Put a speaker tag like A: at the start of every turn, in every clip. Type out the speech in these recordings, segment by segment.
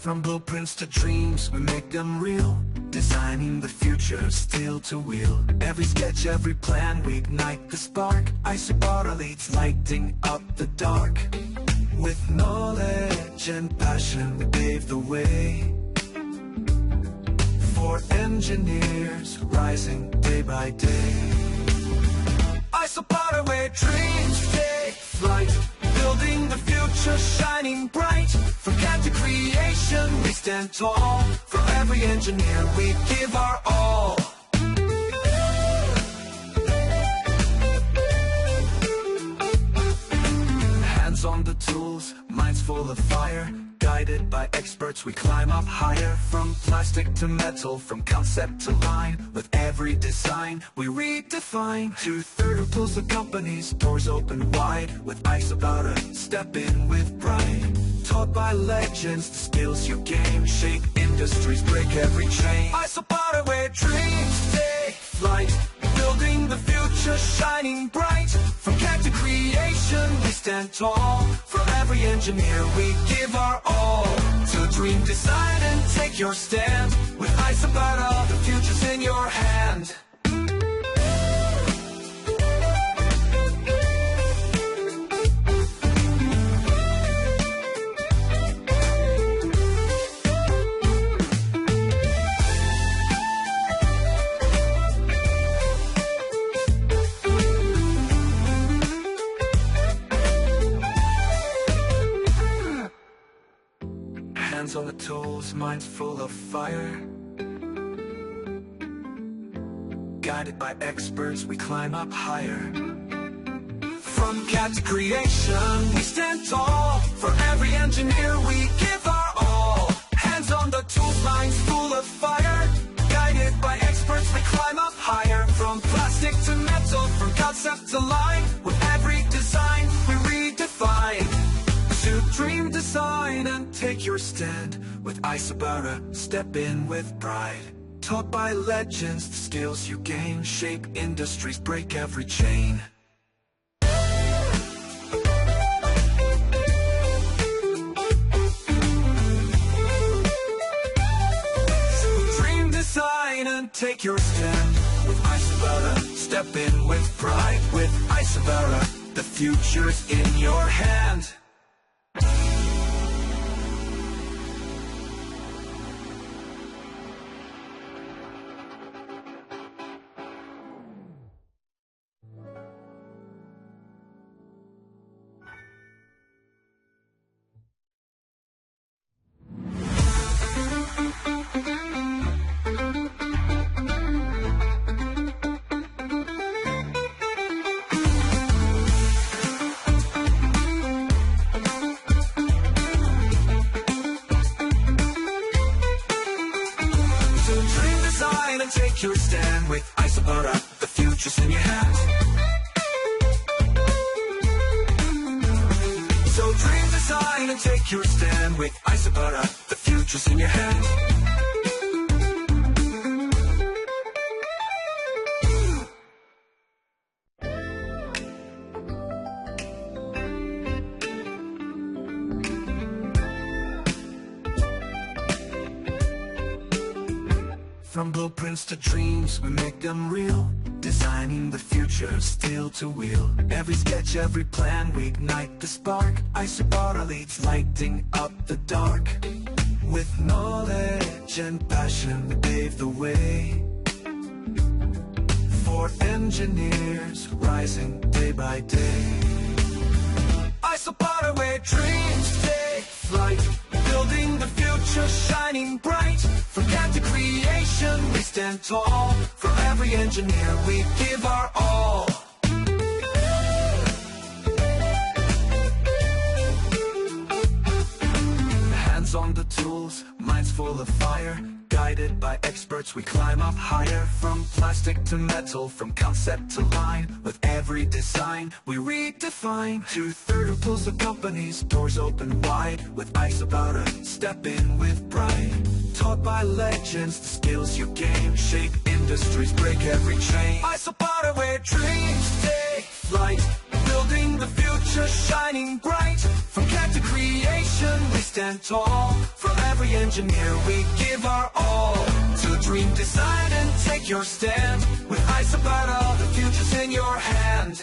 A: From blueprints to dreams, we make them real. Designing the future, steel to wheel. Every sketch, every plan, we ignite the spark. ISOPARA leads, lighting up the dark. With knowledge and passion, we pave the way for engineers, rising day by day. ISOPARA, where dreams take flight, building the future, shining bright. From CAD to creation, we stand tall. For every engineer, we give our all. Hands on the tools, minds full of fire. Guided by experts, we climb up higher. From plastic to metal, from concept to line. With every design, we redefine. 2/3 pulls the company's doors open wide. With ISOPARA, step in with pride. Taught by legends, the skills you gain shape industries, break every chain. ISOPARA, where dreams take flight, building the future, shining bright. From CAD to creation, we stand tall. For every engineer, we give our all. To dream, design, and take your stand. With ISOPARA, the future's in your hand. Hands on the tools, minds full of fire. Guided by experts, we climb up higher. From CAD to creation, we stand tall. For every engineer, we give our all. Hands on the tools, minds full of fire. Guided by experts, we climb up higher. From plastic to metal, from concept to line. With every design, we redefine. To dream, design, and take your stand. With ISOPARA, step in with pride. Taught by legends, the skills you gain shape industries, break every chain. So dream, design, and take your stand. With ISOPARA, step in with pride. With ISOPARA, the future's in your hand. Take your stand with ISOPARA, the future's in your hand. So dream, design, and take your stand with ISOPARA, the future's in your hand. From blueprints to dreams, we make them real. Designing the future, steel to wheel. Every sketch, every plan, we ignite the spark. ISOPARA leads, lighting up the dark. With knowledge and passion, we pave the way for engineers, rising day by day. ISOPARA, where dreams take flight, building the future, shining bright. From CAD to creation, we stand tall. For every engineer, we give our all. Hands on the tools, minds full of fire. Guided by experts, we climb up higher. From plastic to metal, from concept to line. With every design, we redefine. 2/3 pulls the company's doors open wide. With ISOPARA, step in with pride. Taught by legends, the skills you gain shape industries, break every chain. ISOPARA, where dreams take flight, building the future, shining bright. From CAD to creation, we stand tall. For every engineer, we give our all. To dream, design, and take your stand. With ISOPARA, the future's in your hand.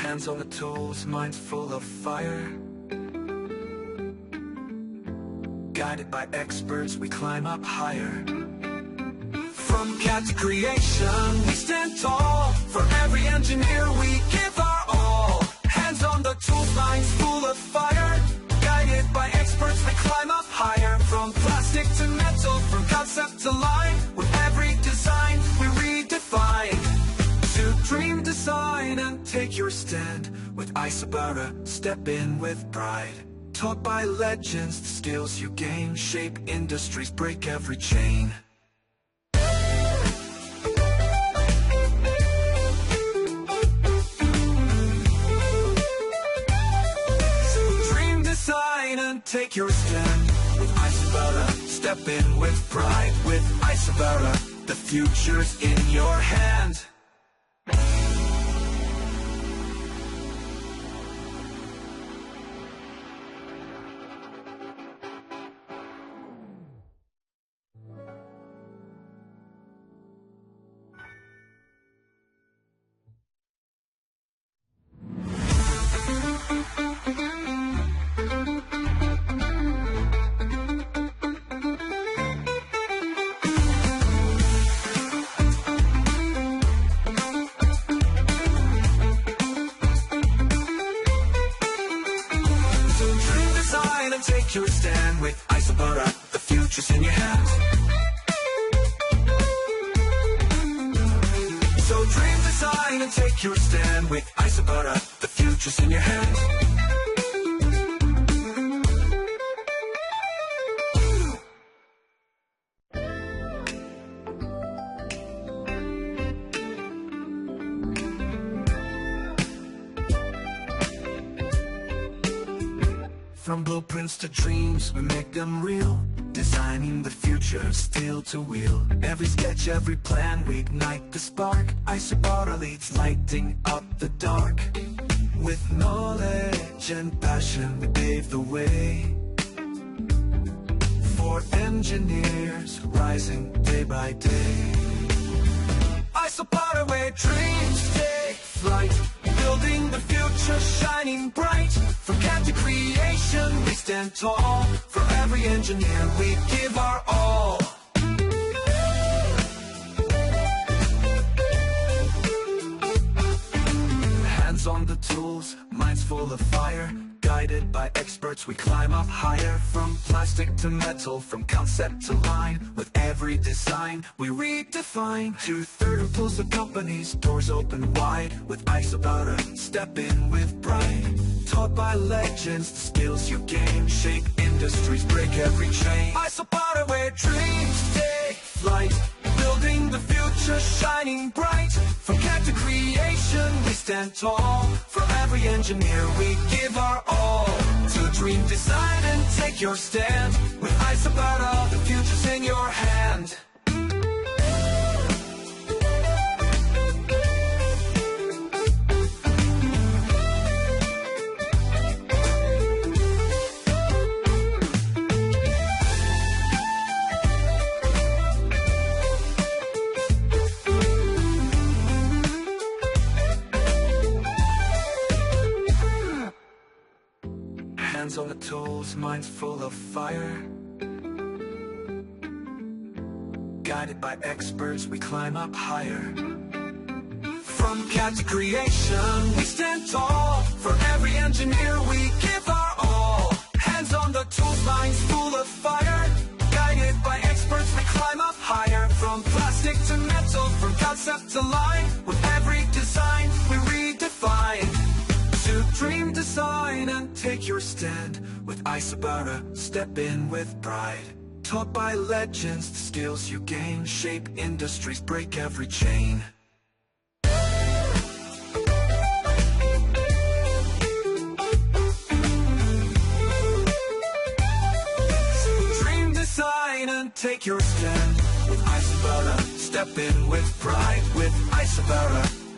A: Hands on the tools, minds full of fire. Guided by experts, we climb up higher. From CAD to creation, we stand tall. For every engineer, we give our all. Hands on the tools, minds full of fire. Guided by experts, we climb up higher. From plastic to metal, from concept to line. With every design, we redefine. To dream, design, and take your stand. With ISOPARA, step in with pride. Taught by legends, the skills you gain shape industries, break every chain. So dream, design, and take your stand. With ISOPARA, step in with pride. With ISOPARA, the future's in your hand. Take your stand with ISOPARA, the future's in your hands. So dream, design, and take your stand with ISOPARA, the future's in your hands. From blueprints to dreams, we make them real. Designing the future, steel to wheel. Every sketch, every plan, we ignite the spark. ISOPARA leads, lighting up the dark. With knowledge and passion, we pave the way. For engineers, rising day by day. ISOPARA, where dreams take flight. Building the future, shining bright. From CAD to creation, we stand tall. For every engineer, we give our all. Hands on the tools, minds full of fire. Guided by experts, we climb up higher. From plastic to metal, from concept to line. With every design, we redefine. 2/3 pulls the company's doors open wide. With ISOPARA, step in with pride. Taught by legends, the skills you gain shape industries, break every chain. ISOPARA, where dreams take flight. Building the future, shining bright. From CAD to creation, we stand tall. For every engineer, we give our all. To dream, design, and take your stand. With ISOPARA, the future's in your hand. Hands on the tools, minds full of fire. Guided by experts, we climb up higher. From CAD to creation, we stand tall. For every engineer, we give our all. Hands on the tools, minds full of fire. Guided by experts, we climb up higher. From plastic to metal, from concept to line. With every design, we redefine. To dream, design, and take your stand. With ISOPARA, step in with pride. Taught by legends, the skills you gain shape industries, break every chain. Dream, design, and take your stand. With ISOPARA, step in with pride. With ISOPARA,